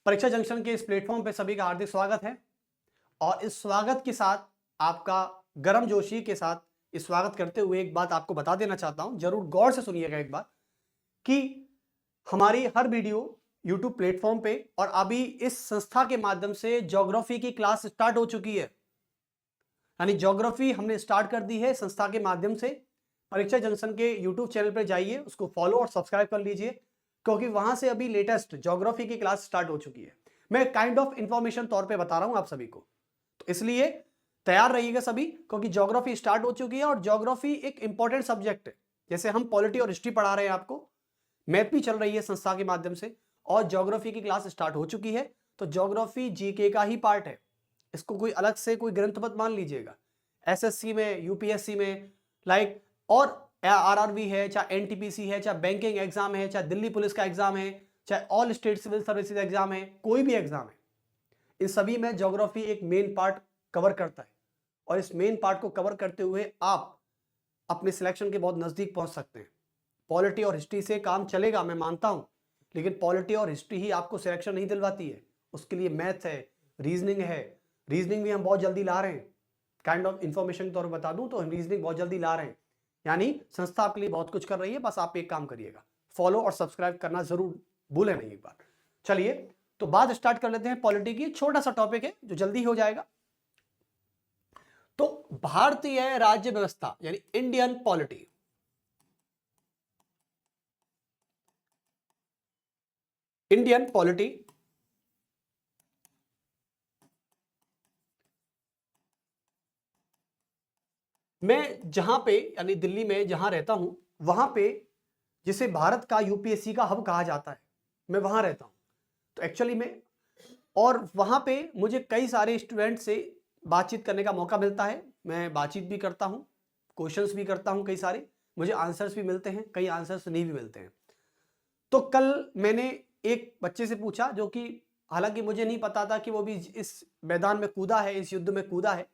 परीक्षा जंक्शन के इस प्लेटफॉर्म पे सभी का हार्दिक स्वागत है और इस स्वागत के साथ आपका गर्म जोशी के साथ इस स्वागत करते हुए एक बात आपको बता देना चाहता हूं, जरूर गौर से सुनिएगा एक बात कि हमारी हर वीडियो YouTube प्लेटफॉर्म पे और अभी इस संस्था के माध्यम से ज्योग्राफी की क्लास स्टार्ट हो चुकी है। यानी ज्योग्राफी हमने स्टार्ट कर दी है संस्था के माध्यम से। परीक्षा जंक्शन के YouTube चैनल पर जाइए, उसको फॉलो और सब्सक्राइब कर लीजिए क्योंकि वहां से अभी लेटेस्ट ज्योग्राफी की क्लास स्टार्ट हो चुकी है। मैं काइंड ऑफ इंफॉर्मेशन तौर पे बता रहा हूं आप सभी को, तो इसलिए तैयार रहिएगा सभी क्योंकि ज्योग्राफी स्टार्ट हो चुकी है और ज्योग्राफी एक इंपॉर्टेंट सब्जेक्ट है। जैसे हम पॉलिटी और हिस्ट्री पढ़ा रहे हैं आपको, मैथ भी चल रही है संस्था के माध्यम से और ज्योग्राफी की क्लास स्टार्ट हो चुकी है। तो ज्योग्राफी जीके का ही पार्ट है, इसको कोई अलग से कोई ग्रंथ मत मान लीजिएगा। एसएससी में, यूपीएससी में लाइक और आरआरबी है, चाहे एनटीपीसी है, चाहे बैंकिंग एग्जाम है, चाहे दिल्ली पुलिस का एग्जाम है, चाहे all state civil services exam है, कोई भी एग्जाम है, इन सभी में ज्योग्राफी एक मेन पार्ट कवर करता है और इस मेन पार्ट को कवर करते हुए आप अपने सिलेक्शन के बहुत नजदीक पहुंच सकते हैं। पॉलिटी और हिस्ट्री से काम चलेगा, मैं मानता हूं, लेकिन पॉलिटी और हिस्ट्री ही आपको सिलेक्शन नहीं दिलवाती है। उसके लिए मैथ है, रीजनिंग है। रीजनिंग भी हम बहुत जल्दी ला रहे हैं। काइंड ऑफ इंफॉर्मेशन के तौर पर बता दूं तो हम रीजनिंग बहुत जल्दी ला रहे हैं। यानी संस्था आपके लिए बहुत कुछ कर रही है, बस आप एक काम करिएगा, फॉलो और सब्सक्राइब करना जरूर भूलें नहीं एक बार। चलिए तो बात स्टार्ट कर लेते हैं पॉलिटी की। छोटा सा टॉपिक है जो जल्दी हो जाएगा। तो भारतीय राज्य व्यवस्था यानी इंडियन पॉलिटी, इंडियन पॉलिटी मैं जहां पे यानी दिल्ली में जहां रहता हूं वहां पे जिसे भारत का यूपीएससी का हब कहा जाता है, मैं वहां रहता हूं। तो एक्चुअली में और वहां पे मुझे कई सारे स्टूडेंट से बातचीत करने का मौका मिलता है। मैं बातचीत भी करता हूं, क्वेश्चंस भी करता हूं, कई सारे मुझे आंसर्स भी मिलते हैं, कई आंसर्स नहीं भी मिलते हैं। तो कल मैंने एक बच्चे से पूछा जो कि हालांकि मुझे नहीं पता था कि वो भी इस मैदान में कूदा है, इस युद्ध में कूदा है।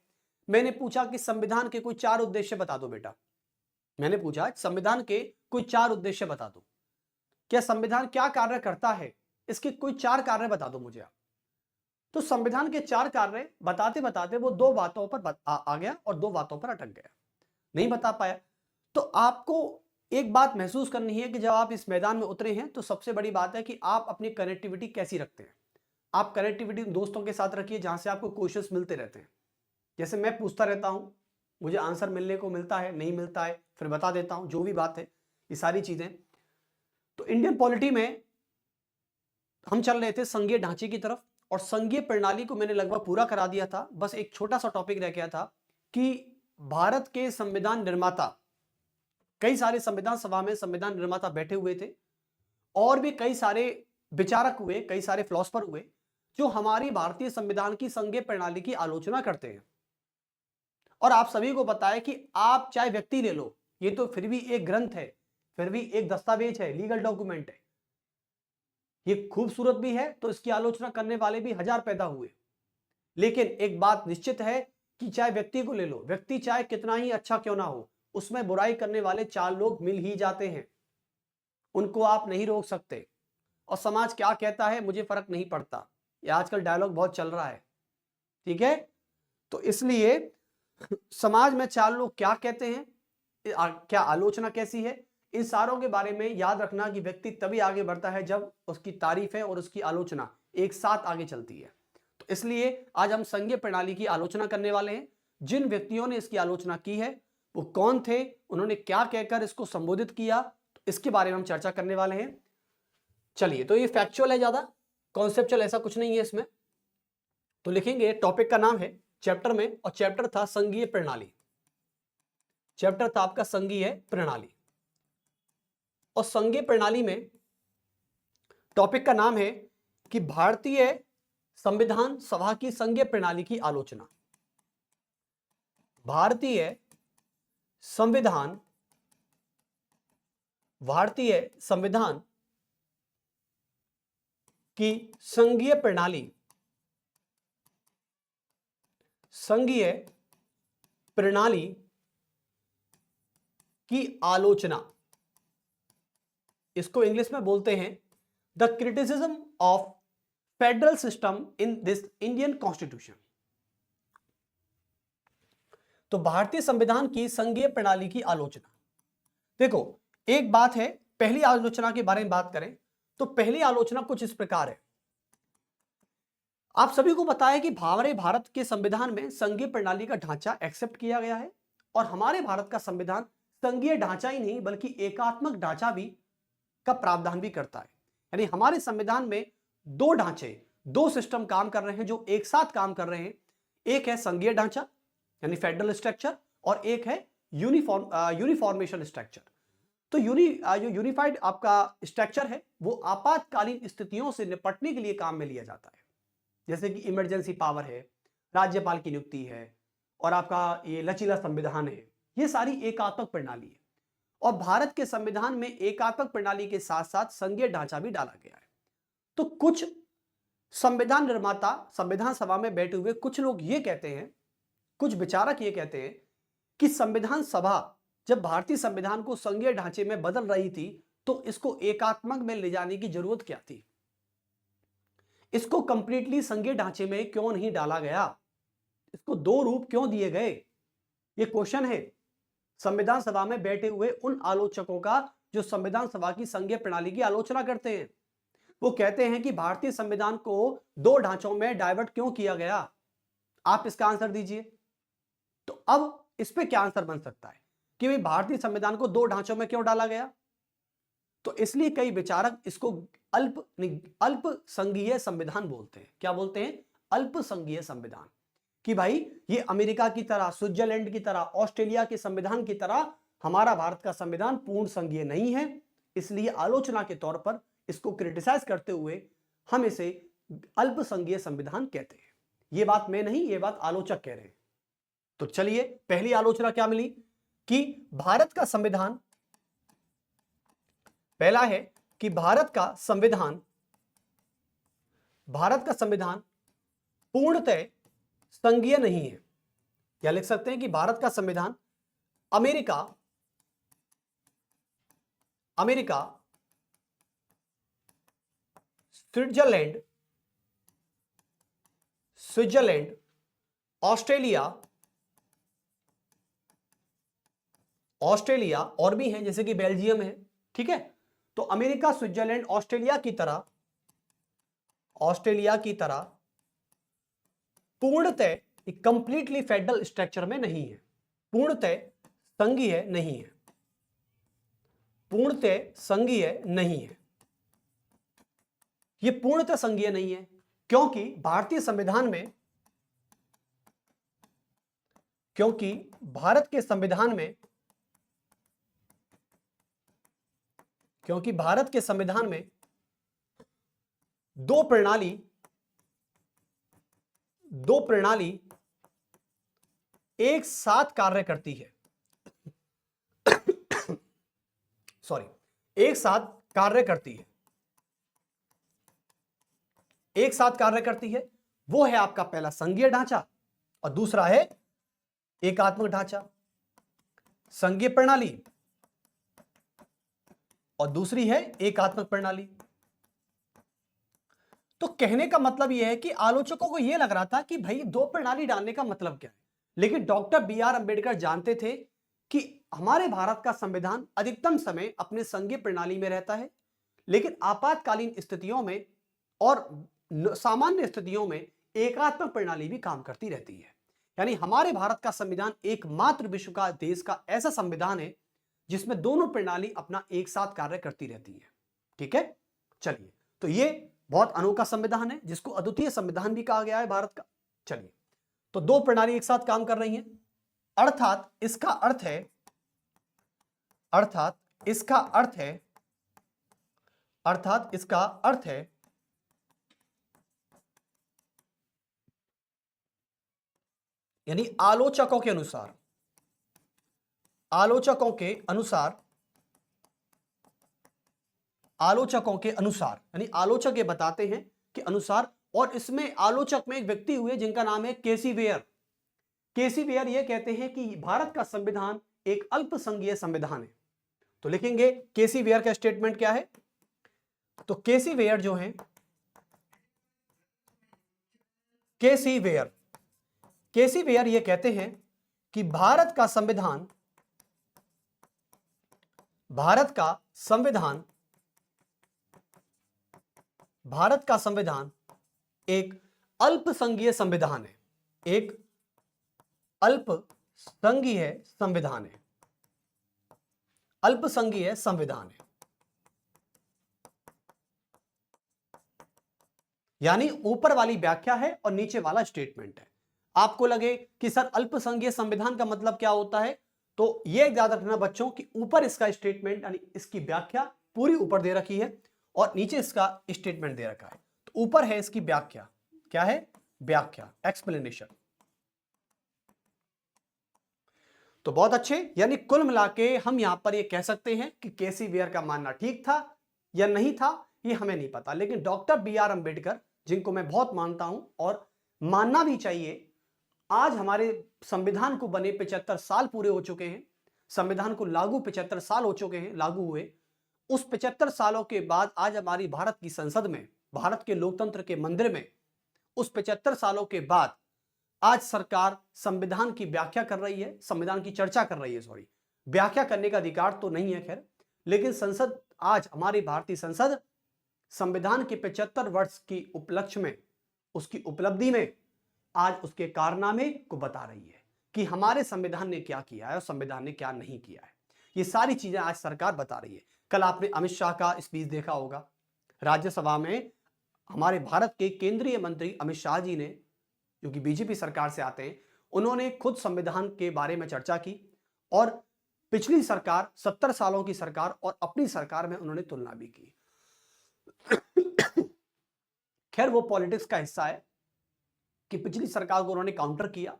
मैंने पूछा कि संविधान के कोई 4 उद्देश्य बता दो बेटा। मैंने पूछा संविधान के कोई 4 उद्देश्य बता दो, क्या संविधान क्या कार्य करता है, इसके कोई 4 कार्य बता दो मुझे आप। तो संविधान के 4 कार्य बताते बताते वो 2 बातों पर आ गया और 2 बातों पर अटक गया, नहीं बता पाया। तो आपको एक बात महसूस करनी है कि जब आप इस मैदान में उतरे हैं तो सबसे बड़ी बात है कि आप अपनी कनेक्टिविटी कैसी रखते हैं। आप कनेक्टिविटी दोस्तों के साथ रखिए जहां से आपको क्वेश्चंस मिलते रहते हैं। जैसे मैं पूछता रहता हूं, मुझे आंसर मिलने को मिलता है, नहीं मिलता है फिर बता देता हूं, जो भी बात है ये सारी चीजें। तो इंडियन पॉलिटी में हम चल रहे थे संघीय ढांचे की तरफ और संघीय प्रणाली को मैंने लगभग पूरा करा दिया था। बस एक छोटा सा टॉपिक रह गया था कि भारत के संविधान निर्माता, कई सारे संविधान सभा में संविधान निर्माता बैठे हुए थे और भी कई सारे विचारक हुए, कई सारे फिलोसफर हुए जो हमारी भारतीय संविधान की संघीय प्रणाली की आलोचना करते हैं। और आप सभी को पता है कि आप चाहे व्यक्ति ले लो, ये तो फिर भी एक ग्रंथ है, फिर भी एक दस्तावेज है, लीगल डॉक्यूमेंट है। ये खूबसूरत भी है तो इसकी आलोचना करने वाले भी हजार पैदा हुए। लेकिन एक बात निश्चित है कि चाहे व्यक्ति को ले लो, व्यक्ति चाहे कितना ही अच्छा क्यों ना हो, उसमें बुराई करने वाले 4 लोग मिल ही जाते हैं, उनको आप नहीं रोक सकते। और समाज क्या कहता है मुझे फर्क नहीं पड़ता, ये आजकल डायलॉग बहुत चल रहा है, ठीक है। तो इसलिए समाज में 4 लोग क्या कहते हैं, क्या आलोचना कैसी है, इन सारों के बारे में याद रखना कि व्यक्ति तभी आगे बढ़ता है जब उसकी तारीफें और उसकी आलोचना एक साथ आगे चलती है। तो इसलिए आज हम संघीय प्रणाली की आलोचना करने वाले हैं। जिन व्यक्तियों ने इसकी आलोचना की है वो कौन थे, उन्होंने क्या कहकर इसको संबोधित किया, तो इसके बारे में हम चर्चा करने वाले हैं। चलिए, तो ये फैक्चुअल है, ज्यादा कॉन्सेप्चुअल ऐसा कुछ नहीं है इसमें। तो लिखेंगे, टॉपिक का नाम है चैप्टर में, और चैप्टर था संघीय प्रणाली। चैप्टर था आपका संघीय प्रणाली और संघीय प्रणाली में टॉपिक का नाम है कि भारतीय संविधान सभा की संघीय प्रणाली की आलोचना। भारतीय संविधान की संघीय प्रणाली, संघीय प्रणाली की आलोचना, इसको इंग्लिश में बोलते हैं the criticism of federal system in this Indian constitution. तो भारतीय संविधान की संघीय प्रणाली की आलोचना। देखो, एक बात है, पहली आलोचना के बारे में बात करें तो पहली आलोचना कुछ इस प्रकार है। आप सभी को पता है कि हमारे भारत के संविधान में संघीय प्रणाली का ढांचा एक्सेप्ट किया गया है, और हमारे भारत का संविधान संघीय ढांचा ही नहीं बल्कि एकात्मक ढांचा भी का प्रावधान भी करता है। यानी हमारे संविधान में दो ढांचे, दो सिस्टम काम कर रहे हैं जो एक साथ काम कर रहे हैं। एक है संघीय ढांचा यानी फेडरल स्ट्रक्चर, और एक है यूनिफॉर्मेशन स्ट्रक्चर। तो जो यूनिफाइड आपका स्ट्रक्चर है वो आपातकालीन स्थितियों से निपटने के लिए काम में लिया जाता है, जैसे कि इमरजेंसी पावर है, राज्यपाल की नियुक्ति है, और आपका ये लचीला संविधान है। ये सारी एकात्मक प्रणाली है, और भारत के संविधान में एकात्मक प्रणाली के साथ साथ संघीय ढांचा भी डाला गया है। तो कुछ संविधान निर्माता, संविधान सभा में बैठे हुए कुछ लोग ये कहते हैं, कुछ विचारक ये कहते हैं कि संविधान सभा जब भारतीय संविधान को संघीय ढांचे में बदल रही थी तो इसको एकात्मक में ले जाने की जरूरत क्या थी, इसको कंप्लीटली संघीय ढांचे में क्यों नहीं डाला गया, इसको दो रूप क्यों दिए गए। ये क्वेश्चन है संविधान सभा में बैठे हुए उन आलोचकों का जो संविधान सभा की संघीय प्रणाली की आलोचना करते हैं। वो कहते हैं कि भारतीय संविधान को दो ढांचों में डाइवर्ट क्यों किया गया, आप इसका आंसर दीजिए। तो अब इस पे क्या आंसर बन सकता है कि भाई भारतीय संविधान को दो ढांचों में क्यों डाला गया। तो इसलिए कई विचारक इसको अल्प संघीय संविधान बोलते हैं। क्या बोलते हैं? अल्प संघीय संविधान। कि भाई ये अमेरिका की तरह, स्विट्जरलैंड की तरह, ऑस्ट्रेलिया के संविधान की तरह हमारा भारत का संविधान पूर्ण संघीय नहीं है, इसलिए आलोचना के तौर पर इसको क्रिटिसाइज करते हुए हम इसे अल्प संघीय संविधान कहते हैं। ये बात मैं नहीं, ये बात आलोचक कह रहे हैं। तो चलिए, पहली आलोचना क्या मिली कि भारत का संविधान, पहला है कि भारत का संविधान पूर्णतः संघीय नहीं है। या लिख सकते हैं कि भारत का संविधान अमेरिका, स्विट्जरलैंड, ऑस्ट्रेलिया और भी हैं जैसे कि बेल्जियम है, ठीक है। तो अमेरिका, स्विट्जरलैंड, ऑस्ट्रेलिया की तरह पूर्णतः कंप्लीटली फेडरल स्ट्रक्चर में नहीं है, पूर्णतः संघीय नहीं है, ये पूर्णतः संघीय नहीं है क्योंकि भारतीय संविधान में, भारत के संविधान में दो प्रणाली एक साथ कार्य करती है। एक साथ कार्य करती है। वो है आपका पहला संघीय ढांचा और दूसरा है एकात्मक ढांचा। संघीय प्रणाली और दूसरी है एकात्मक प्रणाली। तो कहने का मतलब यह है कि आलोचकों को यह लग रहा था कि भाई दो प्रणाली डालने का मतलब क्या है, लेकिन डॉक्टर बी.आर. अंबेडकर जानते थे कि हमारे भारत का संविधान अधिकतम समय अपने संघीय प्रणाली में रहता है, लेकिन आपातकालीन स्थितियों में और सामान्य स्थितियों में एकात्मक प्रणाली भी काम करती रहती है। यानी हमारे भारत का संविधान एकमात्र विश्व का देश का ऐसा संविधान है जिसमें दोनों प्रणाली अपना एक साथ कार्य करती रहती है। ठीक है, चलिए, तो ये बहुत अनोखा संविधान है जिसको अद्वितीय संविधान भी कहा गया है भारत का। चलिए, तो दो प्रणाली एक साथ काम कर रही हैं, अर्थात इसका अर्थ है यानी आलोचकों के अनुसार यानी आलोचक ये बताते हैं कि अनुसार, और इसमें आलोचक में एक व्यक्ति हुए जिनका नाम है केसी वेयर। केसी वेयर ये कहते हैं कि भारत का संविधान एक अल्पसंघीय संविधान है। तो लिखेंगे केसी वेयर का स्टेटमेंट क्या है। तो केसी वेयर जो है केसी वेयर, केसी वेयर ये कहते हैं कि भारत का संविधान एक अल्पसंघीय संविधान है, एक अल्पसंघीय संविधान है, अल्पसंघीय संविधान है। यानी ऊपर वाली व्याख्या है और नीचे वाला स्टेटमेंट है। आपको लगे कि सर अल्पसंघीय संविधान का मतलब क्या होता है, तो यह याद रखना बच्चों कि ऊपर इसका स्टेटमेंट यानी इसकी व्याख्या पूरी ऊपर दे रखी है और नीचे इसका स्टेटमेंट दे रखा है। तो ऊपर है इसकी व्याख्या, क्या है, व्याख्या, एक्सप्लेनेशन। तो बहुत अच्छे, यानी कुल मिलाके हम यहां पर ये कह सकते हैं कि केसी वेयर का मानना ठीक था या नहीं था ये हमें नहीं पता, लेकिन डॉक्टर B.R. अम्बेडकर, जिनको मैं बहुत मानता हूं और मानना भी चाहिए, आज हमारे संविधान को बने 75 साल पूरे हो चुके हैं, संविधान को लागू 75 साल हो चुके हैं लागू हुए। उस 75 सालों के बाद आज हमारी भारत की संसद में, भारत के लोकतंत्र के मंदिर में, उस 75 सालों के बाद आज सरकार संविधान की व्याख्या कर रही है, संविधान की चर्चा कर रही है। सॉरी, व्याख्या करने का अधिकार तो नहीं है खैर, लेकिन संसद, आज हमारी भारतीय संसद संविधान के 75 वर्ष की उपलक्ष्य में, उसकी उपलब्धि में आज उसके कारनामे को बता रही है कि हमारे संविधान ने क्या किया है और संविधान ने क्या नहीं किया है। ये सारी चीजें आज सरकार बता रही है। कल आपने अमित शाह का स्पीच देखा होगा राज्यसभा में, हमारे भारत के केंद्रीय मंत्री अमित शाह जी ने, जो कि बीजेपी सरकार से आते हैं, उन्होंने खुद संविधान के बारे में चर्चा की और पिछली सरकार, 70 सालों की सरकार और अपनी सरकार में उन्होंने तुलना भी की। खैर वो पॉलिटिक्स का हिस्सा है कि पिछली सरकार को उन्होंने काउंटर किया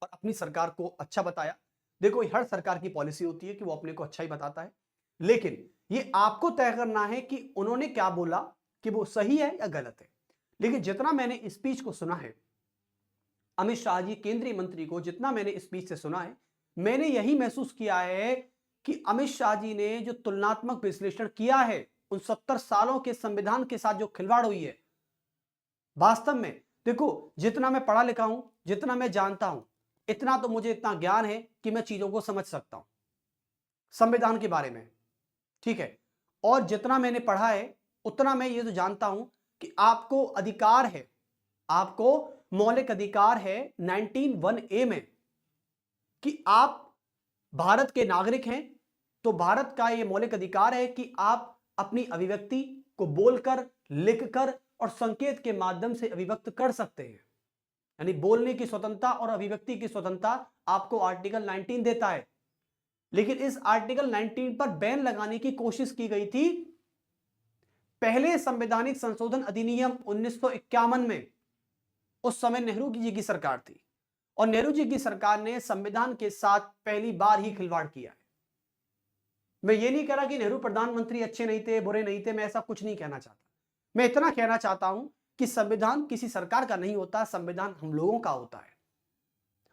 और अपनी सरकार को अच्छा बताया। देखो, हर सरकार की पॉलिसी होती है कि वो अपने को अच्छा ही बताता है, लेकिन ये आपको तय करना है कि उन्होंने क्या बोला, कि वो सही है या गलत है। लेकिन जितना मैंने स्पीच को सुना है, अमित शाह जी केंद्रीय मंत्री को जितना मैंने स्पीच से सुना है, मैंने यही महसूस किया है कि अमित शाह जी ने जो तुलनात्मक विश्लेषण किया है उन 70 सालों के संविधान के साथ जो खिलवाड़ हुई है, वास्तव में देखो, जितना मैं पढ़ा लिखा हूं, जितना मैं जानता हूं, इतना तो मुझे इतना ज्ञान है कि मैं चीजों को समझ सकता हूं संविधान के बारे में, ठीक है। और जितना मैंने पढ़ा है उतना मैं ये तो जानता हूं कि आपको अधिकार है, आपको मौलिक अधिकार है 19(1)(a) में कि आप भारत के नागरिक हैं, तो भारत का यह मौलिक अधिकार है कि आप अपनी अभिव्यक्ति को बोलकर, लिखकर और संकेत के माध्यम से अभिव्यक्त कर सकते हैं। यानी बोलने की स्वतंत्रता और अभिव्यक्ति की स्वतंत्रता आपको आर्टिकल 19 देता है। लेकिन इस आर्टिकल 19 पर बैन लगाने की कोशिश की गई थी पहले संवैधानिक संशोधन अधिनियम 1951 में। उस समय नेहरू जी की सरकार थी और नेहरू जी की सरकार ने संविधान के साथ पहली बार ही खिलवाड़ किया है। मैं ये नहीं कह रहा कि नेहरू प्रधानमंत्री अच्छे नहीं थे, बुरे नहीं थे, मैं ऐसा कुछ नहीं कहना चाहता। मैं इतना कहना चाहता हूं कि संविधान किसी सरकार का नहीं होता, संविधान हम लोगों का होता है।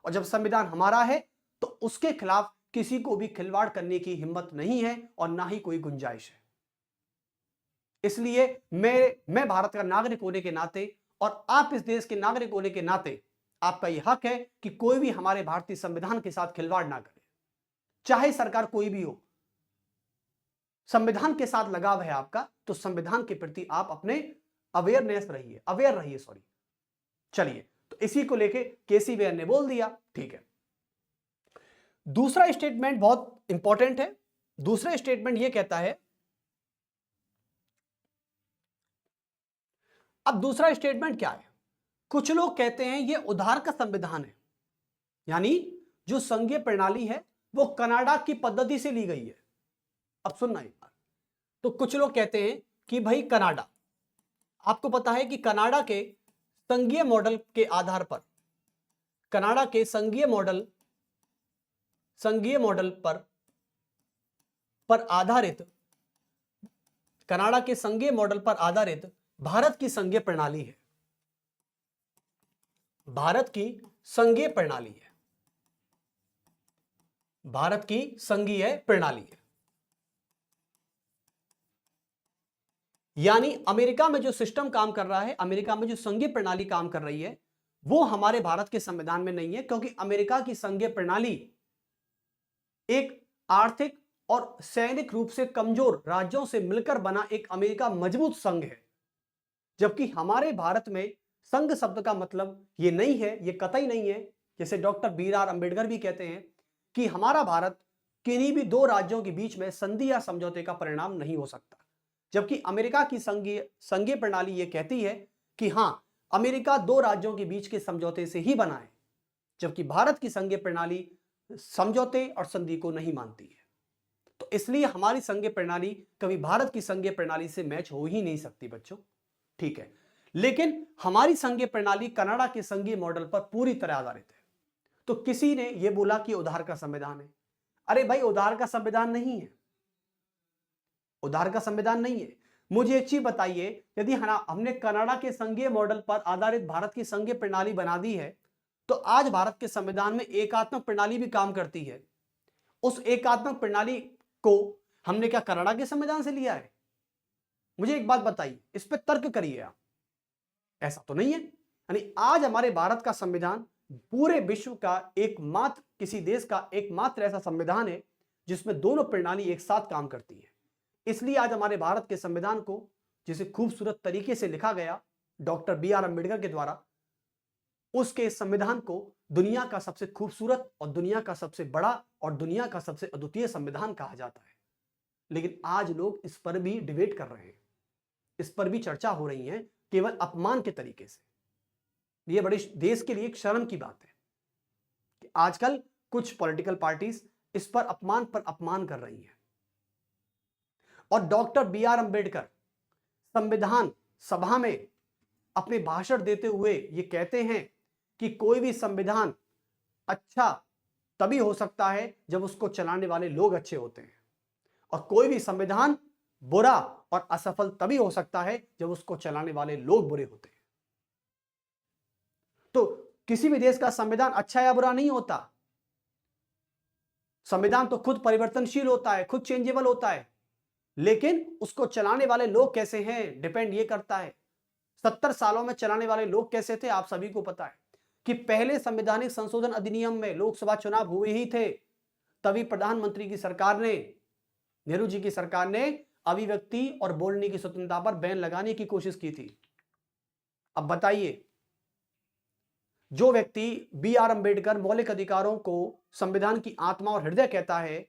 और जब संविधान हमारा है तो उसके खिलाफ किसी को भी खिलवाड़ करने की हिम्मत नहीं है और ना ही कोई गुंजाइश है। इसलिए मैं भारत का नागरिक होने के नाते और आप इस देश के नागरिक होने के नाते आपका यह हक है कि कोई भी हमारे भारतीय संविधान के साथ खिलवाड़ ना करे, चाहे सरकार कोई भी हो। संविधान के साथ लगाव है आपका, तो संविधान के प्रति आप अपने अवेयर रहिए। चलिए, तो इसी को लेके केसी वेयर ने बोल दिया, ठीक है। दूसरा स्टेटमेंट बहुत इंपॉर्टेंट है। दूसरा स्टेटमेंट यह कहता है, अब दूसरा स्टेटमेंट क्या है? कुछ लोग कहते हैं यह उधार का संविधान है, यानी जो संघीय प्रणाली है वो कनाडा की पद्धति से ली गई है। अब सुनना एक बार, तो कुछ लोग कहते हैं कि भाई कनाडा, आपको पता है कि कनाडा के संघीय मॉडल के आधार पर, कनाडा के संघीय मॉडल पर आधारित, कनाडा के संघीय मॉडल पर आधारित भारत की संघीय प्रणाली है। भारत की संघीय प्रणाली है, भारत की संघीय प्रणाली है। यानी अमेरिका में जो सिस्टम काम कर रहा है, अमेरिका में जो संघीय प्रणाली काम कर रही है, वो हमारे भारत के संविधान में नहीं है, क्योंकि अमेरिका की संघीय प्रणाली एक आर्थिक और सैनिक रूप से कमजोर राज्यों से मिलकर बना एक अमेरिका मजबूत संघ है। जबकि हमारे भारत में संघ शब्द का मतलब ये नहीं है, ये कतई नहीं है, जैसे डॉक्टर BR अंबेडकर भी कहते हैं कि हमारा भारत किन्हीं भी दो राज्यों के बीच में संधि या समझौते का परिणाम नहीं हो सकता। जबकि अमेरिका की संघीय प्रणाली ये कहती है कि हां, अमेरिका दो राज्यों के बीच के समझौते से ही बना है, जबकि भारत की संघीय प्रणाली समझौते और संधि को नहीं मानती है। तो इसलिए हमारी संघीय प्रणाली कभी भारत की संघीय प्रणाली से मैच हो ही नहीं सकती बच्चों, ठीक है। लेकिन हमारी संघीय प्रणाली कनाडा के संघीय मॉडल पर पूरी तरह आधारित है। तो किसी ने यह बोला कि उधार का संविधान है। अरे भाई, उधार का संविधान नहीं है, उधार का संविधान नहीं है। मुझे एक चीज बताइए, यदि हमने कनाडा के संघीय मॉडल पर आधारित भारत की संघीय प्रणाली बना दी है, तो आज भारत के संविधान में एकात्मक प्रणाली भी काम करती है। उस एकात्मक प्रणाली को हमने क्या कनाडा के संविधान से लिया है? मुझे एक बात बताइए, इस पर तर्क करिए आप। ऐसा तो नहीं है। यानी आज हमारे भारत का संविधान पूरे विश्व का एकमात्र, किसी देश का एकमात्र ऐसा संविधान है जिसमें दोनों प्रणाली एक साथ काम करती है। इसलिए आज हमारे भारत के संविधान को, जिसे खूबसूरत तरीके से लिखा गया डॉक्टर BR अंबेडकर के द्वारा, उसके संविधान को दुनिया का सबसे खूबसूरत और दुनिया का सबसे बड़ा और दुनिया का सबसे अद्वितीय संविधान कहा जाता है। लेकिन आज लोग इस पर भी डिबेट कर रहे हैं, इस पर भी चर्चा हो रही है, केवल अपमान के तरीके से। यह बड़े देश के लिए एक शर्म की बात है कि आजकल कुछ पॉलिटिकल पार्टीज इस पर अपमान कर रही हैं। और डॉक्टर BR अंबेडकर संविधान सभा में अपने भाषण देते हुए ये कहते हैं कि कोई भी संविधान अच्छा तभी हो सकता है जब उसको चलाने वाले लोग अच्छे होते हैं, और कोई भी संविधान बुरा और असफल तभी हो सकता है जब उसको चलाने वाले लोग बुरे होते हैं। तो किसी भी देश का संविधान अच्छा या बुरा नहीं होता। संविधान तो खुद परिवर्तनशील होता है, खुद चेंजेबल होता है, लेकिन उसको चलाने वाले लोग कैसे हैं, डिपेंड ये करता है। 70 सालों में चलाने वाले लोग कैसे थे, आप सभी को पता है कि पहले संवैधानिक संशोधन अधिनियम में लोकसभा चुनाव हुए ही थे, तभी प्रधानमंत्री की सरकार ने, नेहरू जी की सरकार ने अभिव्यक्ति और बोलने की स्वतंत्रता पर बैन लगाने की कोशिश की थी। अब बताइए, जो व्यक्ति BR अंबेडकर मौलिक अधिकारों को संविधान की आत्मा और हृदय कहता है,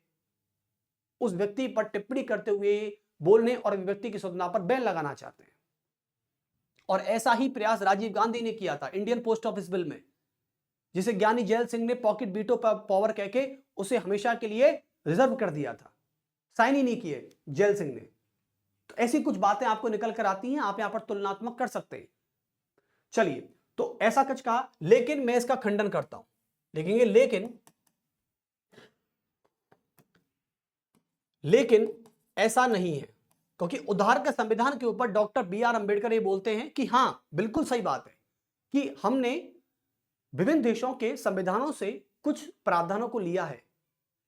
उस व्यक्ति पर टिप्पणी करते हुए बोलने और अभिव्यक्ति की स्वतंत्रता पर बैन लगाना चाहते हैं। और ऐसा ही प्रयास राजीव गांधी ने किया था इंडियन पोस्ट ऑफिस बिल में, जिसे ज्ञानी जैल सिंह ने पॉकेट वीटो पावर कहके उसे हमेशा के लिए रिजर्व कर दिया था, साइन ही नहीं किए जैल सिंह ने। तो ऐसी कुछ बातें आपको निकल कर आती हैं, आप यहां पर तुलनात्मक कर सकते हैं। चलिए, तो ऐसा कुछ कहा, लेकिन मैं इसका खंडन करता हूं। देखेंगे, लेकिन ऐसा नहीं है, क्योंकि उधार का संविधान के ऊपर डॉक्टर BR अंबेडकर ये बोलते हैं कि हां, बिल्कुल सही बात है कि हमने विभिन्न देशों के संविधानों से कुछ प्रावधानों को लिया है,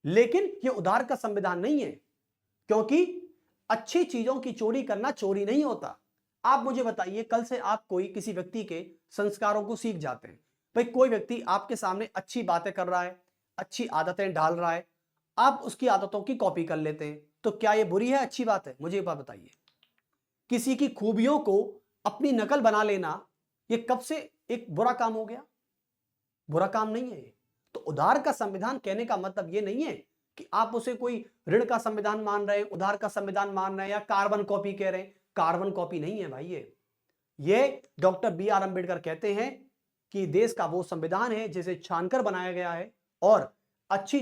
लेकिन ये उधार का संविधान नहीं है, क्योंकि अच्छी चीजों की चोरी करना चोरी नहीं होता। आप मुझे बताइए, कल से आप कोई किसी व्यक्ति के संस्कारों को सीख जाते हैं। भाई, कोई व्यक्ति आपके सामने अच्छी बातें कर रहा है, अच्छी आदतें डाल रहा है, आप उसकी आदतों की कॉपी कर लेते हैं, तो क्या ये बुरी है, अच्छी बात है? मुझे एक बात बताइए, किसी की खूबियों को अपनी नकल बना लेना ये कब से एक बुरा काम हो गया? बुरा काम नहीं है ये। तो उधार का संविधान कहने का मतलब ये नहीं है कि आप उसे कोई ऋण का संविधान मान रहे हैं, उधार का संविधान मान रहे हैं, या कार्बन कॉपी कह रहे हैं। कार्बन कॉपी नहीं है भाई ये डॉक्टर BR अंबेडकर कहते हैं कि देश का वो संविधान है जिसे छानकर बनाया गया है, और अच्छी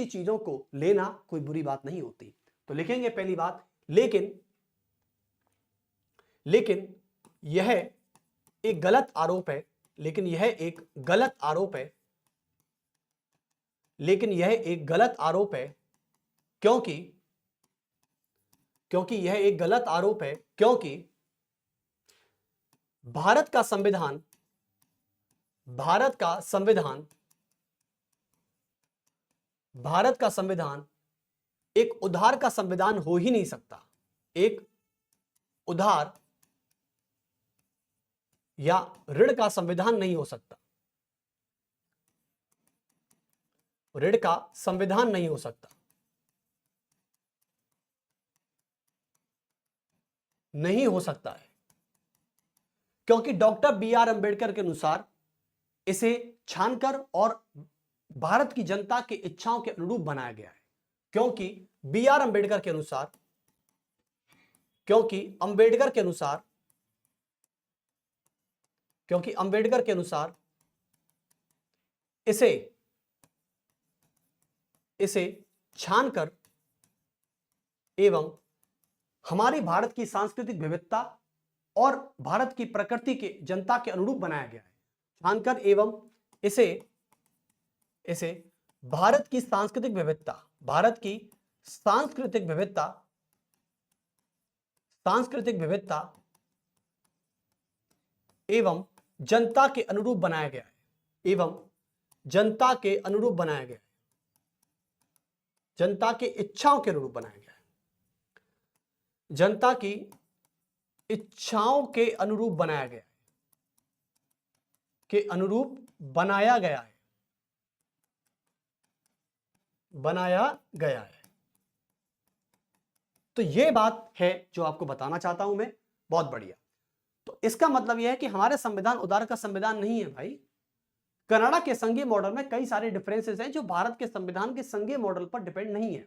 चीजों को लेना कोई बुरी बात नहीं होती। तो लिखेंगे पहली बात, लेकिन यह एक गलत आरोप है, लेकिन यह एक गलत आरोप है, क्योंकि यह एक गलत आरोप है, क्योंकि भारत का संविधान एक उधार का संविधान हो ही नहीं सकता। एक उधार या ऋण का संविधान नहीं हो सकता, ऋण का संविधान नहीं हो सकता, नहीं हो सकता है, क्योंकि डॉक्टर बी आर अंबेडकर के अनुसार इसे छानकर और भारत की जनता की इच्छाओं के अनुरूप बनाया गया है। क्योंकि बी आर अंबेडकर के अनुसार, क्योंकि अंबेडकर के अनुसार, क्योंकि अंबेडकर के अनुसार इसे छानकर एवं हमारी भारत की सांस्कृतिक विविधता और भारत की प्रकृति के जनता के अनुरूप बनाया गया है। छानकर एवं इसे भारत की सांस्कृतिक विविधता, भारत की सांस्कृतिक विविधता, सांस्कृतिक विविधता एवं जनता के अनुरूप बनाया गया है, एवं जनता के अनुरूप बनाया गया है, जनता के इच्छाओं के अनुरूप बनाया गया है, जनता की इच्छाओं के अनुरूप बनाया गया है, के अनुरूप बनाया गया है, बनाया गया है। तो यह बात है जो आपको बताना चाहता हूं मैं। बहुत बढ़िया। तो इसका मतलब यह है कि हमारे संविधान उदार का संविधान नहीं है भाई। कनाडा के संघीय मॉडल में कई सारे डिफरेंसेस हैं जो भारत के संविधान के संघीय मॉडल पर डिपेंड नहीं है।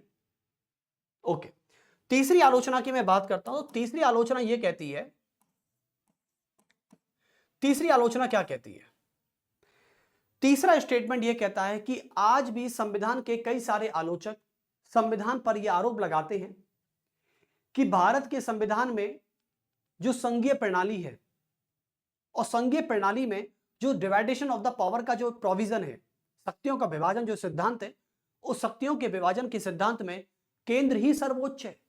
ओके, तीसरी आलोचना की मैं बात करता हूं। तो तीसरी आलोचना यह कहती है, तीसरी आलोचना क्या कहती है? तीसरा स्टेटमेंट यह कहता है कि आज भी संविधान के कई सारे आलोचक संविधान पर यह आरोप लगाते हैं कि भारत के संविधान में जो संघीय प्रणाली है और संघीय प्रणाली में जो डिवाइडेशन ऑफ द पावर का जो प्रोविजन है, शक्तियों का विभाजन जो सिद्धांत है, उस शक्तियों के विभाजन के सिद्धांत में केंद्र ही सर्वोच्च है।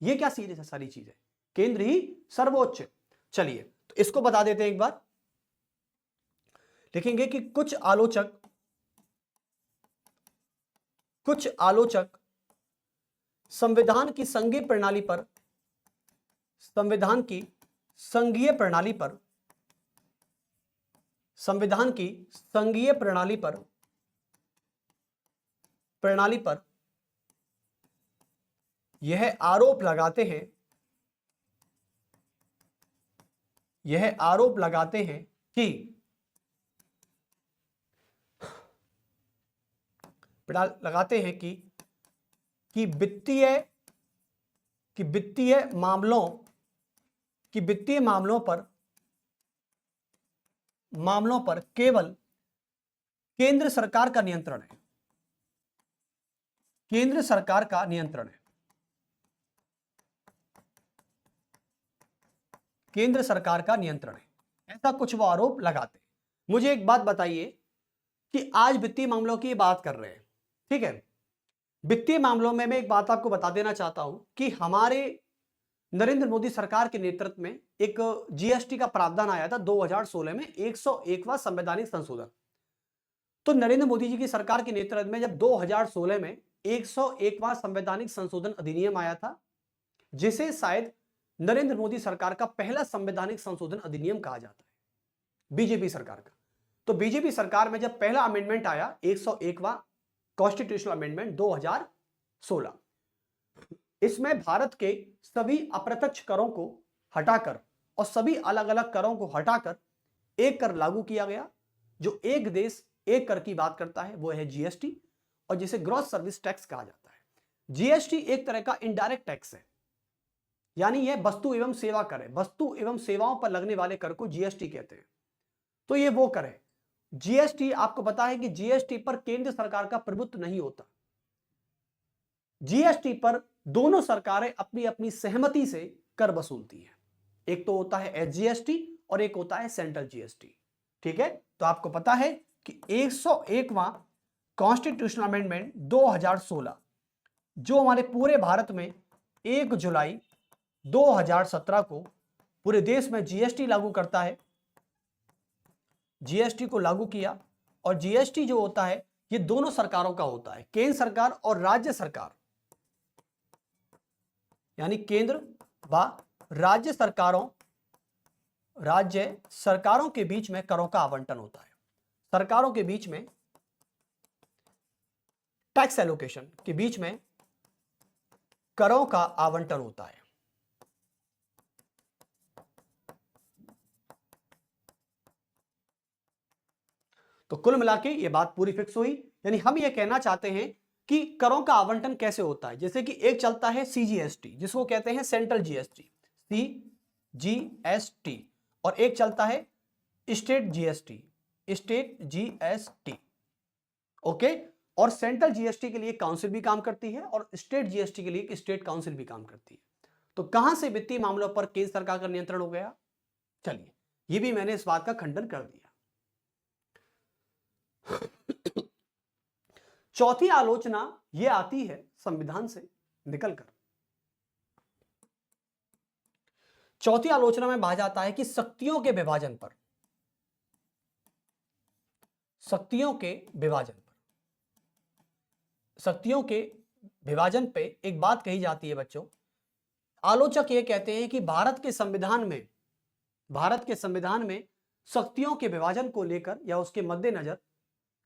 यह क्या सीरीज है? सारी चीजें केंद्र ही सर्वोच्च। चलिए तो इसको बता देते हैं एक बार। लिखेंगे कि कुछ आलोचक संविधान की संघीय प्रणाली पर, संविधान की संघीय प्रणाली पर, संविधान की संघीय प्रणाली पर यह आरोप लगाते हैं, यह आरोप लगाते हैं कि वित्तीय मामलों पर केवल केंद्र सरकार का नियंत्रण है, केंद्र सरकार का नियंत्रण है, केंद्र सरकार का नियंत्रण है, ऐसा कुछ वो आरोप लगाते हैं। मुझे एक बात बताइए कि आज वित्तीय मामलों की बात कर रहे हैं, ठीक है? वित्तीय मामलों में मैं एक बात आपको बता देना चाहता हूं कि हमारे नरेंद्र मोदी सरकार के नेतृत्व में एक जीएसटी का प्रावधान आया था 2016 में, 101वां संवैधानिक संशोधन। तो नरेंद्र मोदी जी की सरकार के नेतृत्व में जब 2016 में 101वां संवैधानिक संशोधन अधिनियम आया था, जिसे शायद नरेंद्र मोदी सरकार का पहला संवैधानिक संशोधन अधिनियम कहा जाता है, बीजेपी सरकार का। तो बीजेपी सरकार में जब पहला अमेंडमेंट आया, 101वां कॉन्स्टिट्यूशनल अमेंडमेंट 2016, इसमें भारत के सभी अप्रत्यक्ष करों को हटाकर और सभी अलग अलग करों को हटाकर एक कर लागू किया गया, जो एक देश एक कर की बात करता है, वो है जीएसटी, और जिसे ग्रॉस सर्विस टैक्स कहा जाता है। जीएसटी एक तरह का इनडायरेक्ट टैक्स है, यानी यह वस्तु एवं सेवा कर है, वस्तु एवं सेवाओं पर लगने वाले कर को जीएसटी कहते हैं। तो ये वो कर है। जीएसटी, आपको पता है कि जीएसटी पर केंद्र सरकार का प्रभुत्व नहीं होता। जीएसटी पर दोनों सरकारें अपनी अपनी सहमति से कर वसूलती हैं। एक तो होता है एसजीएसटी और एक होता है सेंट्रल जीएसटी, ठीक है? तो आपको पता है कि 101वां कॉन्स्टिट्यूशनल अमेंडमेंट 2016 जो हमारे पूरे भारत में 1 जुलाई 2017 को पूरे देश में जीएसटी लागू करता है, जीएसटी को लागू किया। और जीएसटी जो होता है ये दोनों सरकारों का होता है, केंद्र सरकार और राज्य सरकार, यानी केंद्र व राज्य सरकारों, राज्य सरकारों के बीच में करों का आवंटन होता है। सरकारों के बीच में टैक्स एलोकेशन के बीच में करों का आवंटन होता है। तो कुल मिलाके ये बात पूरी फिक्स हुई, यानी हम ये कहना चाहते हैं कि करों का आवंटन कैसे होता है। जैसे कि एक चलता है सीजीएसटी, जिसको कहते हैं सेंट्रल जीएसटी, सीजीएसटी, और एक चलता है state GST, state GST. Okay, और सेंट्रल जीएसटी के लिए काउंसिल भी काम करती है और स्टेट जीएसटी के लिए एक स्टेट काउंसिल भी काम करती है। तो कहां से वित्तीय मामलों पर केंद्र सरकार का नियंत्रण हो गया? चलिए, ये भी मैंने इस बात का खंडन कर दिया। चौथी आलोचना ये आती है संविधान से निकलकर। चौथी आलोचना में कहा जाता है कि शक्तियों के विभाजन पर, शक्तियों के विभाजन पर, शक्तियों के विभाजन पे एक बात कही जाती है बच्चों। आलोचक ये कहते हैं कि भारत के संविधान में शक्तियों के विभाजन को लेकर या उसके मद्देनजर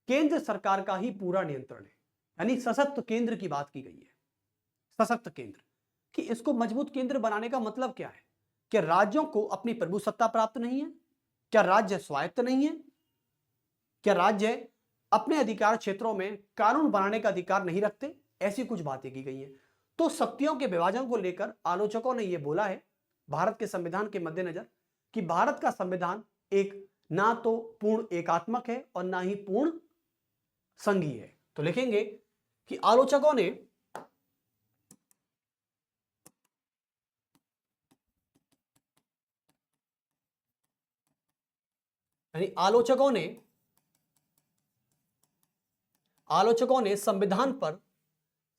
केंद्र सरकार का ही पूरा नियंत्रण है। यानी सशक्त केंद्र की बात की गई है। सशक्त केंद्र, कि इसको मजबूत केंद्र बनाने का मतलब क्या है? क्या राज्यों को अपनी प्रभु सत्ता प्राप्त नहीं है? क्या राज्य स्वायत्त नहीं है? क्या राज्य अपने अधिकार क्षेत्रों में कानून बनाने का अधिकार नहीं रखते? ऐसी कुछ बातें की गई हैं। तो शक्तियों के विभाजन को लेकर आलोचकों ने यह बोला है भारत के संविधान के मद्देनजर कि भारत का संविधान एक ना तो पूर्ण एकात्मक है और ना ही पूर्ण संघीय है। तो लिखेंगे कि आलोचकों ने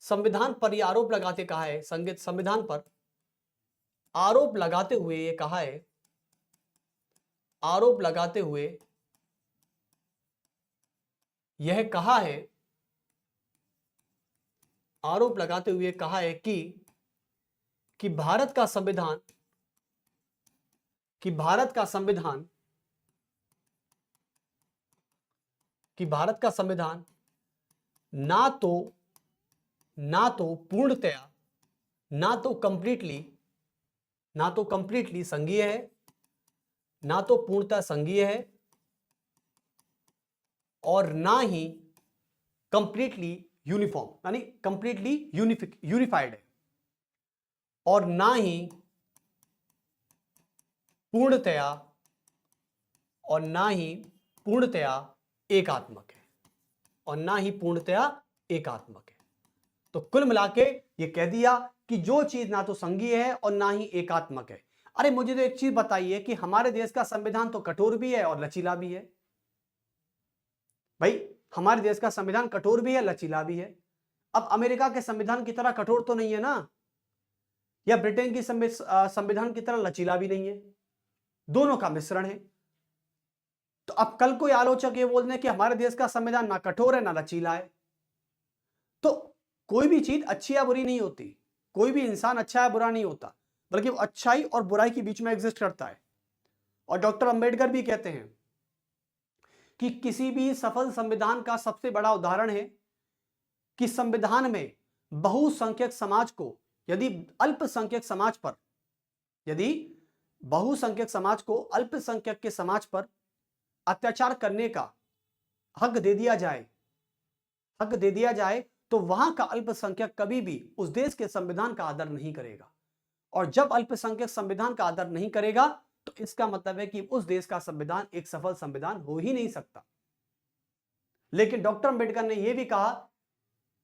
संविधान पर यह आरोप लगाते कहा है, संविधान पर आरोप लगाते हुए ये कहा है, आरोप लगाते हुए यह कहा है, आरोप लगाते हुए कहा है कि भारत का संविधान ना तो पूर्णतया, ना तो कंप्लीटली संघीय है, ना तो पूर्णतः संघीय है, और ना ही कंप्लीटली यूनिफॉर्म यानी कंप्लीटली यूनिफाइड है, और ना ही पूर्णतया एकात्मक है, तो कुल मिलाके ये कह दिया कि जो चीज ना तो संघीय है और ना ही एकात्मक है। अरे मुझे तो एक चीज बताइए कि हमारे देश का संविधान तो कठोर भी है और लचीला भी है। भाई, हमारे देश का संविधान कठोर भी है, लचीला भी है। अब अमेरिका के संविधान की तरह कठोर तो नहीं है ना, या ब्रिटेन की संविधान की तरह लचीला भी नहीं है, दोनों का मिश्रण है। तो अब कल कोई आलोचक ये बोल दें कि हमारे देश का संविधान ना कठोर है ना लचीला है, तो कोई भी चीज अच्छी या बुरी नहीं होती, कोई भी इंसान अच्छा या बुरा नहीं होता, बल्कि वो अच्छाई और बुराई के बीच में एग्जिस्ट करता है। और डॉक्टर अंबेडकर भी कहते हैं कि किसी भी सफल संविधान का सबसे बड़ा उदाहरण है कि संविधान में बहुसंख्यक समाज को यदि अल्पसंख्यक के समाज पर अत्याचार करने का हक दे दिया जाए तो वहां का अल्पसंख्यक कभी भी उस देश के संविधान का आदर नहीं करेगा। और जब अल्पसंख्यक संविधान का आदर नहीं करेगा तो इसका मतलब है कि उस देश का संविधान एक सफल संविधान हो ही नहीं सकता। लेकिन डॉक्टर अंबेडकर ने यह भी कहा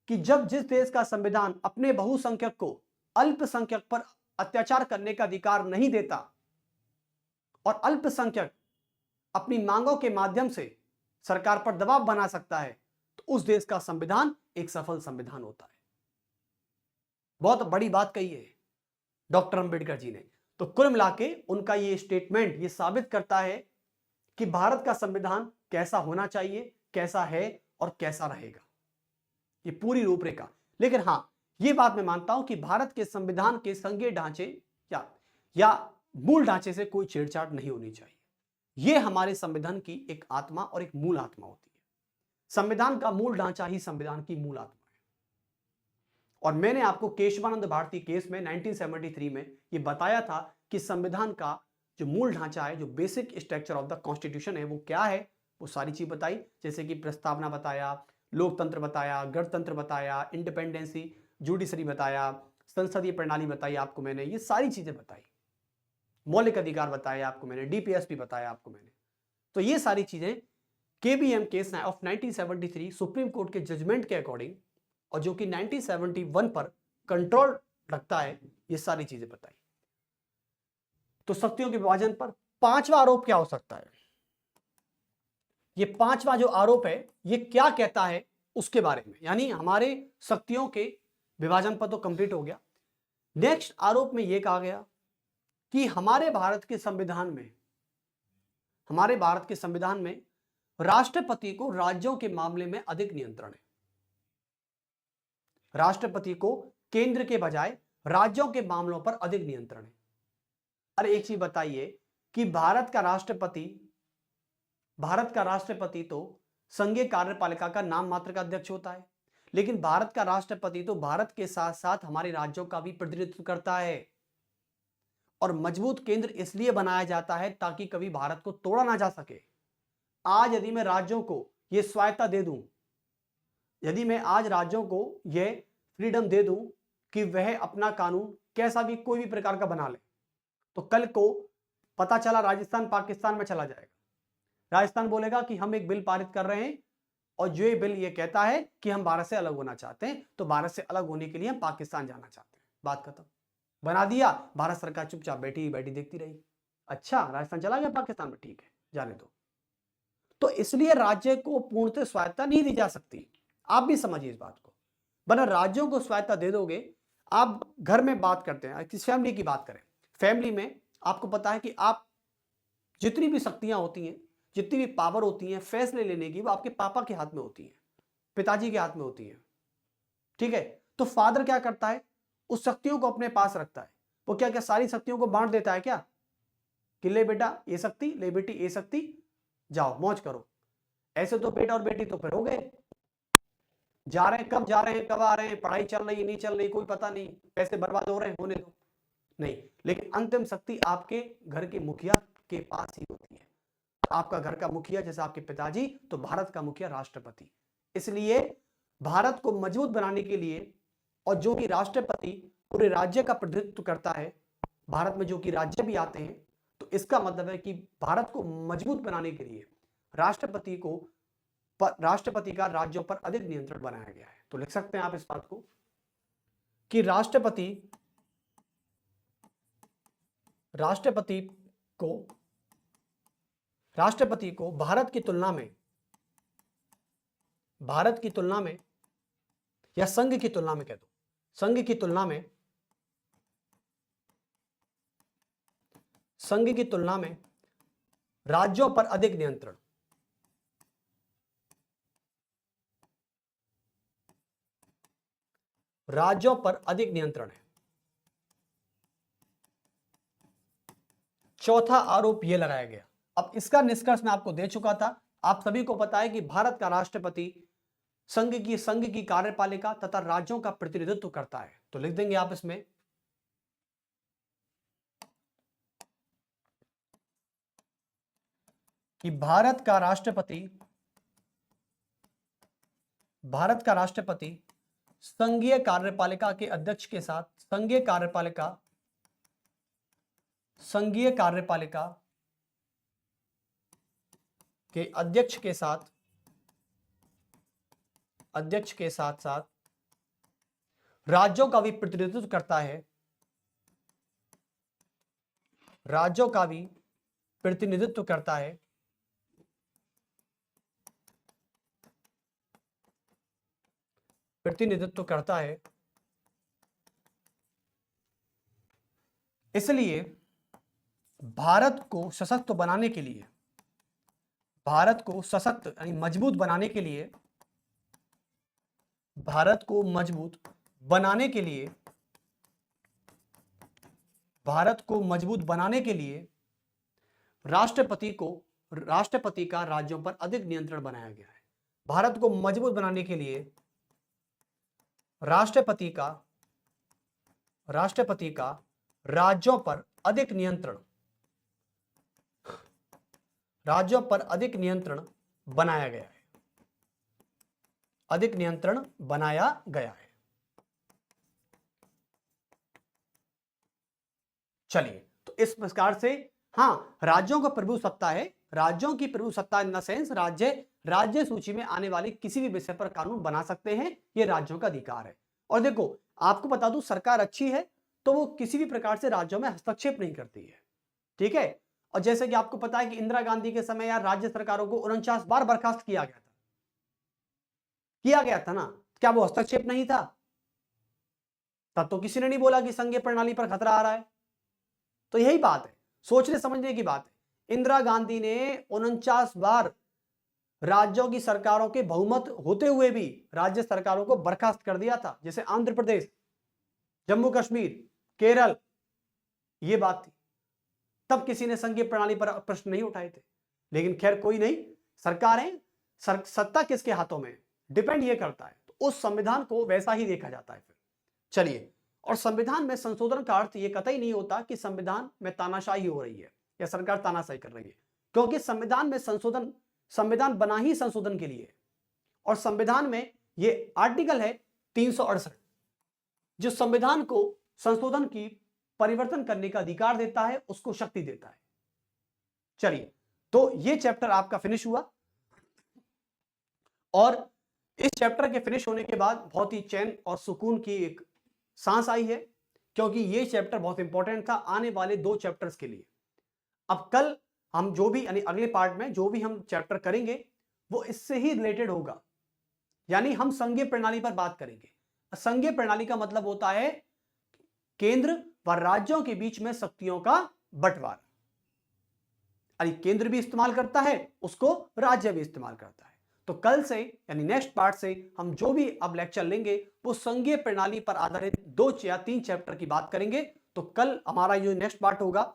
कि जब जिस देश का संविधान अपने बहुसंख्यक को अल्पसंख्यक पर अत्याचार करने का अधिकार नहीं देता और अल्पसंख्यक अपनी मांगों के माध्यम से सरकार पर दबाव बना सकता है, तो उस देश का संविधान एक सफल संविधान होता है। बहुत बड़ी बात कही है डॉक्टर अंबेडकर जी ने। तो कुल मिलाके उनका ये स्टेटमेंट ये साबित करता है कि भारत का संविधान कैसा होना चाहिए, कैसा है और कैसा रहेगा, ये पूरी रूपरेखा। लेकिन हां, ये बात मैं मानता हूं कि भारत के संविधान के संघीय ढांचे या मूल ढांचे से कोई छेड़छाड़ नहीं होनी चाहिए। यह हमारे संविधान की एक आत्मा और एक मूल आत्मा होती है। संविधान का मूल ढांचा ही संविधान की मूल आत्मा है। और मैंने आपको केशवानंद भारती केस में 1973 में यह बताया था कि संविधान का जो मूल ढांचा है, जो basic structure of the constitution है, वो क्या है, वो सारी चीज बताई। जैसे कि प्रस्तावना बताया, लोकतंत्र बताया, गणतंत्र बताया, इंडिपेंडेंसी, जुडिशरी बताया, संसदीय प्रणाली बताई आपको मैंने, ये सारी चीजें बताई। मौलिक अधिकार बताया आपको मैंने, डीपीएसपी बताया आपको मैंने। तो ये सारी चीजें KBM case of 1973 supreme court के जजमेंट के अकॉर्डिंग, और जो कि 1971 पर कंट्रोल रखता है, ये सारी चीजें बताई। तो शक्तियों के विभाजन पर पांचवा आरोप क्या हो सकता है? ये पांचवा जो आरोप है, ये क्या कहता है उसके बारे में, यानी हमारे शक्तियों के विभाजन पर तो कंप्लीट हो गया। नेक्स्ट आरोप में यह कहा गया कि हमारे भारत के संविधान में राष्ट्रपति को राज्यों के मामले में अधिक नियंत्रण है। राष्ट्रपति को केंद्र के बजाय राज्यों के मामलों पर अधिक नियंत्रण है। अरे एक चीज बताइए कि भारत का राष्ट्रपति तो संघीय कार्यपालिका का नाम मात्र का अध्यक्ष होता है, लेकिन भारत का राष्ट्रपति तो भारत के साथ साथ हमारे राज्यों का भी प्रतिनिधित्व करता है। और मजबूत केंद्र इसलिए बनाया जाता है ताकि कभी भारत को तोड़ा ना जा सके। आज यदि मैं राज्यों को यह स्वायत्ता दे दूं, यदि मैं आज राज्यों को यह फ्रीडम दे दूं कि वह अपना कानून कैसा भी कोई भी प्रकार का बना ले, तो कल को पता चला राजस्थान पाकिस्तान में चला जाएगा। राजस्थान बोलेगा कि हम एक बिल पारित कर रहे हैं और जो ये बिल ये कहता है कि हम भारत से अलग होना चाहते हैं, तो भारत से अलग होने के लिए हम पाकिस्तान जाना चाहते हैं। बात खत्म। बना दिया, भारत सरकार चुपचाप बैठी बैठी देखती रही। अच्छा, राजस्थान चला गया पाकिस्तान में, ठीक है, जाने दो। तो इसलिए राज्य को पूर्णतः स्वायत्ता नहीं दी जा सकती। आप भी समझिए इस बात को, वरना राज्यों को स्वायत्ता दे दोगे। आप घर में बात करते हैं, किस फैमिली की बात करें, फैमिली में आपको पता है कि आप जितनी भी शक्तियां होती हैं, जितनी भी पावर होती हैं फैसले लेने की, वो आपके पापा के हाथ में होती है, पिताजी के हाथ में होती है। ठीक है, तो फादर क्या करता है, उस शक्तियों को अपने पास रखता है। वो क्या क्या सारी शक्तियों को बांट देता है क्या, कि ले बेटा ये शक्ति, ले बेटी ये शक्ति, जाओ मौज करो। ऐसे तो बेटा और बेटी तो फिर हो गए, जा रहे हैं, कब जा रहे हैं, कब आ रहे हैं, पढ़ाई चल रही नहीं चल रही कोई पता नहीं, पैसे बर्बाद हो रहे हैं, होने दो। नहीं, लेकिन अंतिम शक्ति आपके घर के मुखिया के पास ही होती है। आपका घर का मुखिया जैसे आपके पिताजी, तो भारत का मुखिया राष्ट्रपति। इसलिए भारत को मजबूत बनाने के लिए, और जो कि राष्ट्रपति पूरे राज्य का प्रतिनिधित्व करता है, भारत में जो कि राज्य भी आते हैं, तो इसका मतलब है कि भारत को मजबूत बनाने के लिए राष्ट्रपति का राज्यों पर अधिक नियंत्रण बनाया गया है। तो लिख सकते हैं आप इस बात को कि राष्ट्रपति को भारत की तुलना में या संघ की तुलना में, कह दो संघ की तुलना में राज्यों पर अधिक नियंत्रण, है। चौथा आरोप यह लगाया गया। अब इसका निष्कर्ष मैं आपको दे चुका था। आप सभी को पता है कि भारत का राष्ट्रपति संघ की कार्यपालिका तथा राज्यों का प्रतिनिधित्व करता है। तो लिख देंगे आप इसमें कि भारत का राष्ट्रपति संघीय कार्यपालिका के अध्यक्ष के साथ संघीय कार्यपालिका के अध्यक्ष के साथ राज्यों का भी प्रतिनिधित्व करता है, इसलिए भारत को सशक्त बनाने के लिए, यानी मजबूत बनाने के लिए, भारत को मजबूत बनाने के लिए राष्ट्रपति का राज्यों पर अधिक नियंत्रण बनाया गया है। भारत को मजबूत बनाने के लिए राष्ट्रपति का राज्यों पर अधिक नियंत्रण बनाया गया है। अधिक नियंत्रण बनाया गया है। चलिए, तो इस प्रकार से हाँ, राज्यों का प्रभु सत्ता है। राज्यों की प्रभु सत्ता इन द सेंस राज्य सूची में आने वाले किसी भी विषय पर कानून बना सकते हैं, यह राज्यों का अधिकार है। और देखो, आपको बता दूं, सरकार अच्छी है तो वो किसी भी प्रकार से राज्यों में हस्तक्षेप नहीं करती है, ठीक है। और जैसे कि आपको पता है कि इंदिरा गांधी के समय यार राज्य सरकारों को 49 बार बर्खास्त किया गया था ना। क्या वो हस्तक्षेप नहीं था? तब तो किसी ने नहीं बोला कि संघीय प्रणाली पर खतरा आ रहा है। तो यही बात है, सोचने समझने की बात है। इंदिरा गांधी ने 49 बार राज्यों की सरकारों के बहुमत होते हुए भी राज्य सरकारों को बर्खास्त कर दिया था, जैसे आंध्र प्रदेश, जम्मू कश्मीर, केरल, ये बात थी। तब किसी ने संघीय प्रणाली पर प्रश्न नहीं उठाए थे। लेकिन खैर कोई नहीं, सरकारें सत्ता किसके हाथों में डिपेंड ये करता है, तो उस संविधान को वैसा ही देखा जाता है फिर। चलिए, और संविधान में संशोधन का अर्थ ये कतई नहीं होता कि संविधान में तानाशाही हो रही है या सरकार तानाशाही कर रही है, क्योंकि संविधान बना ही संशोधन के लिए। और संविधान में ये आर्टिकल है 368 जो संविधान को संशोधन की परिवर्तन करने का अधिकार देता है, उसको शक्ति देता है। चलिए, तो ये चैप्टर आपका फिनिश हुआ और इस चैप्टर के फिनिश होने के बाद बहुत ही चैन और सुकून की एक सांस आई है, क्योंकि ये चैप्टर बहुत इंपॉर्टेंट था आने वाले 2 चैप्टर्स के लिए। अब कल हम जो भी यानी अगले पार्ट में जो भी हम चैप्टर करेंगे वो इससे ही रिलेटेड होगा, यानी हम संघीय प्रणाली पर बात करेंगे। संघीय प्रणाली का मतलब होता है केंद्र व राज्यों के बीच में शक्तियों का बंटवारा। यानी केंद्र भी इस्तेमाल करता है, उसको राज्य भी इस्तेमाल करता है। तो कल से यानी नेक्स्ट पार्ट से हम जो भी अब लेक्चर लेंगे वो संघीय प्रणाली पर आधारित 2 या 3 चैप्टर की बात करेंगे। तो कल हमारा जो नेक्स्ट पार्ट होगा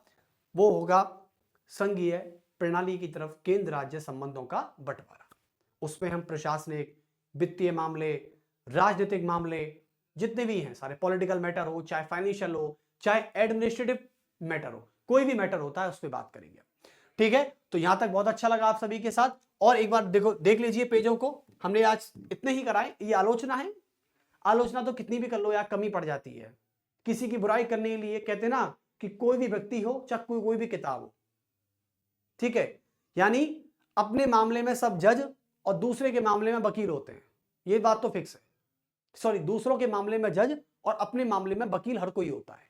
वो होगा संघीय प्रणाली की तरफ केंद्र राज्य संबंधों का बंटवारा। उसमें हम प्रशासनिक, वित्तीय मामले, राजनीतिक मामले जितने भी हैं सारे, पॉलिटिकल मैटर हो, चाहे फाइनेंशियल हो, चाहे एडमिनिस्ट्रेटिव मैटर हो, कोई भी मैटर होता है उस पर बात करेंगे। ठीक है, तो यहां तक बहुत अच्छा लगा आप सभी के साथ। और एक बार देख लीजिए पेजों को, हमने आज इतने ही कराए। ये आलोचना है, आलोचना तो कितनी भी कर लो यार कमी पड़ जाती है। किसी की बुराई करने के लिए कहते ना कि कोई भी व्यक्ति हो चाहे कोई भी किताब हो, ठीक है, यानी अपने मामले में सब जज और दूसरे के मामले में वकील होते हैं, ये बात तो फिक्स है। सॉरी, दूसरों के मामले में जज और अपने मामले में वकील हर कोई होता है।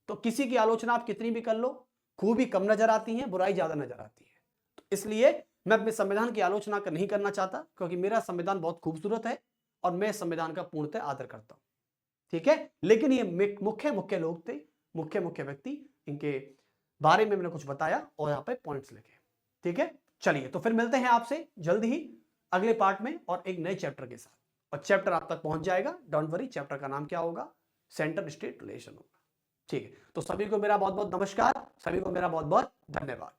तो किसी की आलोचना आप कितनी भी कर लो, खूबी कम नजर आती है, बुराई ज्यादा नजर आती है। तो इसलिए मैं अपने संविधान की आलोचना नहीं करना चाहता, क्योंकि मेरा संविधान बहुत खूबसूरत है और मैं संविधान का पूर्णतः आदर करता हूं, ठीक है। लेकिन ये मुख्य लोग थे, मुख्य व्यक्ति, इनके बारे में मैंने कुछ बताया और यहाँ पे पॉइंट्स लिखे, ठीक है। चलिए, तो फिर मिलते हैं आपसे जल्द ही अगले पार्ट में और एक नए चैप्टर के साथ। और चैप्टर आप तक पहुंच जाएगा, डोंट वरी। चैप्टर का नाम क्या होगा? सेंटर स्टेट रिलेशन होगा, ठीक है। तो सभी को मेरा बहुत बहुत नमस्कार, सभी को मेरा बहुत बहुत धन्यवाद।